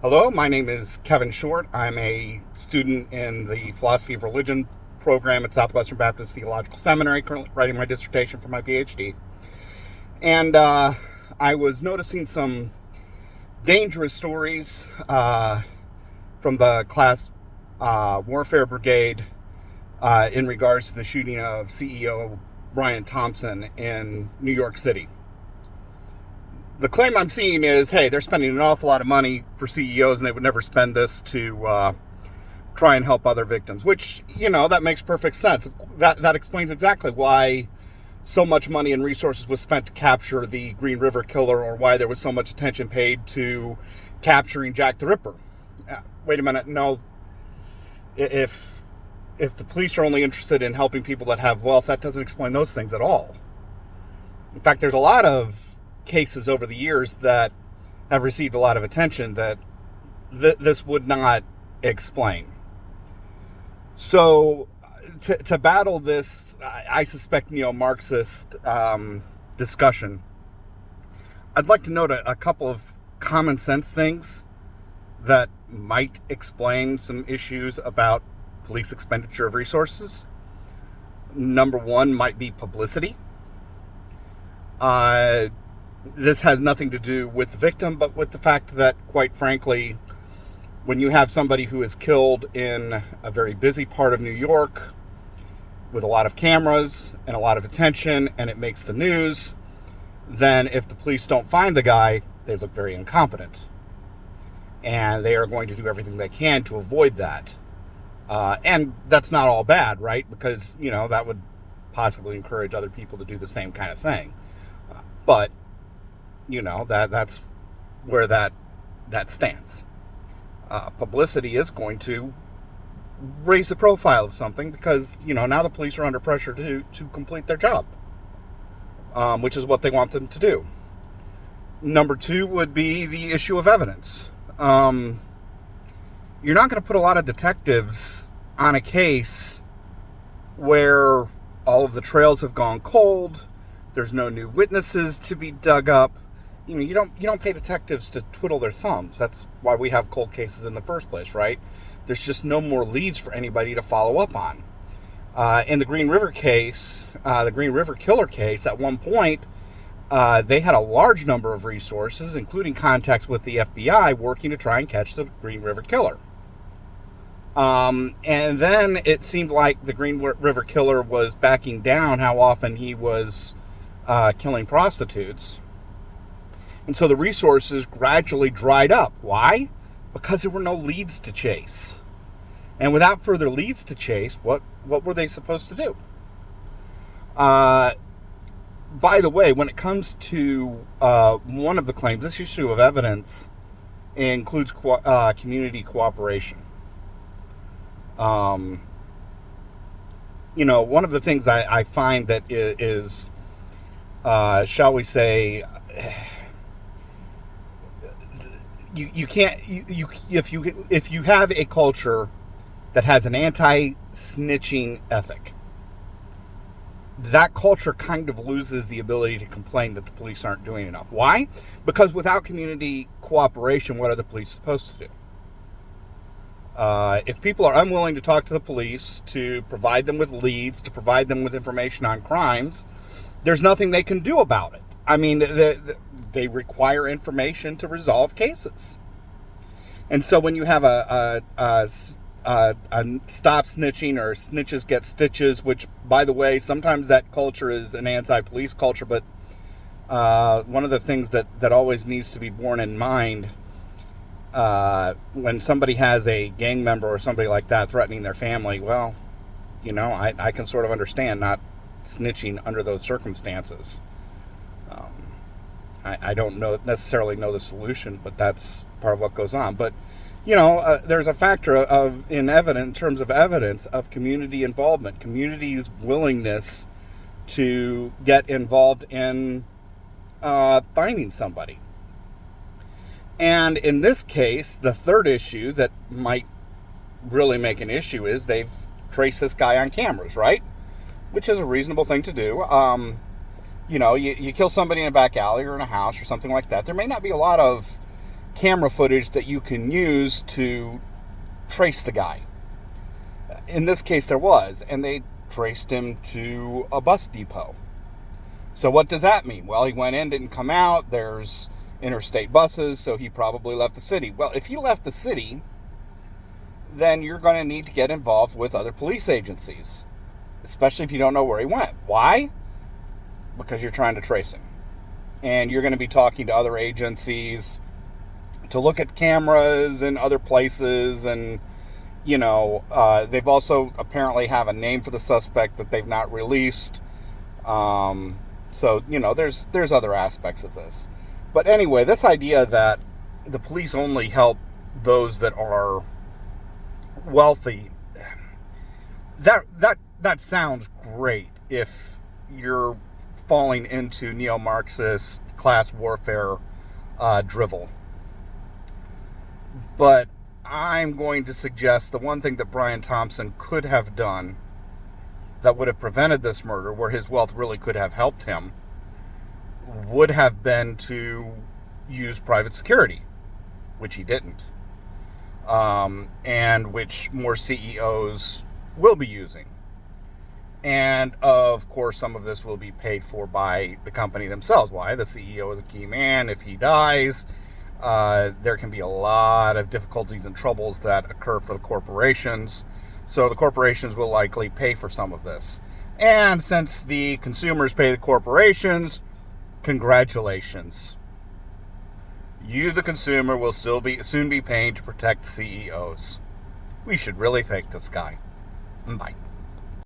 Hello, my name is Kevin Short. I'm a student in the Philosophy of Religion program at Southwestern Baptist Theological Seminary, currently writing my dissertation for my PhD. And I was noticing some dangerous stories from the class warfare brigade in regards to the shooting of CEO Biran Thompson in New York City. The claim I'm seeing is, hey, they're spending an awful lot of money for CEOs and they would never spend this to try and help other victims, which, that makes perfect sense. That explains exactly why so much money and resources was spent to capture the Green River Killer, or why there was so much attention paid to capturing Jack the Ripper. Wait a minute, no. If the police are only interested in helping people that have wealth, that doesn't explain those things at all. In fact, there's a lot of cases over the years that have received a lot of attention that this would not explain. So to battle this, I suspect neo-Marxist discussion, I'd like to note a couple of common sense things that might explain some issues about police expenditure of resources. Number one might be publicity. This has nothing to do with the victim, but with the fact that, quite frankly, when you have somebody who is killed in a very busy part of New York with a lot of cameras and a lot of attention, and it makes the news, then if the police don't find the guy, they look very incompetent. And they are going to do everything they can to avoid that. And that's not all bad, right? Because, that would possibly encourage other people to do the same kind of thing. But that's where that stands. Publicity is going to raise the profile of something because, now the police are under pressure to complete their job, which is what they want them to do. Number two would be the issue of evidence. You're not going to put a lot of detectives on a case where all of the trails have gone cold, there's no new witnesses to be dug up. You don't pay detectives to twiddle their thumbs. That's why we have cold cases in the first place, right? There's just no more leads for anybody to follow up on. In the Green River case, the Green River Killer case, at one point, they had a large number of resources, including contacts with the FBI, working to try and catch the Green River Killer. And then it seemed like the Green River Killer was backing down how often he was killing prostitutes. And so the resources gradually dried up. Why? Because there were no leads to chase. And without further leads to chase, what were they supposed to do? By the way, when it comes to one of the claims, this issue of evidence includes community cooperation. One of the things I find that is shall we say, you can't, if you have a culture that has an anti-snitching ethic, that culture kind of loses the ability to complain that the police aren't doing enough. Why? Because without community cooperation, what are the police supposed to do? If people are unwilling to talk to the police, to provide them with leads, to provide them with information on crimes, there's nothing they can do about it. I mean, they require information to resolve cases. And so when you have a stop snitching, or snitches get stitches, which, by the way, sometimes that culture is an anti-police culture, but one of the things that always needs to be borne in mind when somebody has a gang member or somebody like that threatening their family, well, I can sort of understand not snitching under those circumstances. I don't necessarily know the solution, but that's part of what goes on. But there's a factor in terms of evidence, of community involvement, community's willingness to get involved in finding somebody. And in this case, the third issue that might really make an issue is they've traced this guy on cameras, right? Which is a reasonable thing to do. You kill somebody in a back alley or in a house or something like that. There may not be a lot of camera footage that you can use to trace the guy. In this case, there was, and they traced him to a bus depot. So what does that mean? Well, he went in, didn't come out. There's interstate buses, so he probably left the city. Well, if he left the city, then you're going to need to get involved with other police agencies, especially if you don't know where he went. Why? Because you're trying to trace him. And you're going to be talking to other agencies to look at cameras in other places. And, they've also apparently have a name for the suspect that they've not released. So, there's other aspects of this. But anyway, this idea that the police only help those that are wealthy, that sounds great if you're falling into neo-Marxist class warfare drivel. But I'm going to suggest the one thing that Biran Thompson could have done that would have prevented this murder, where his wealth really could have helped him, would have been to use private security, which he didn't. And which more CEOs will be using. And, of course, some of this will be paid for by the company themselves. Why? The CEO is a key man. If he dies, there can be a lot of difficulties and troubles that occur for the corporations. So the corporations will likely pay for some of this. And since the consumers pay the corporations, congratulations. You, the consumer, will soon be paying to protect CEOs. We should really thank this guy. Bye.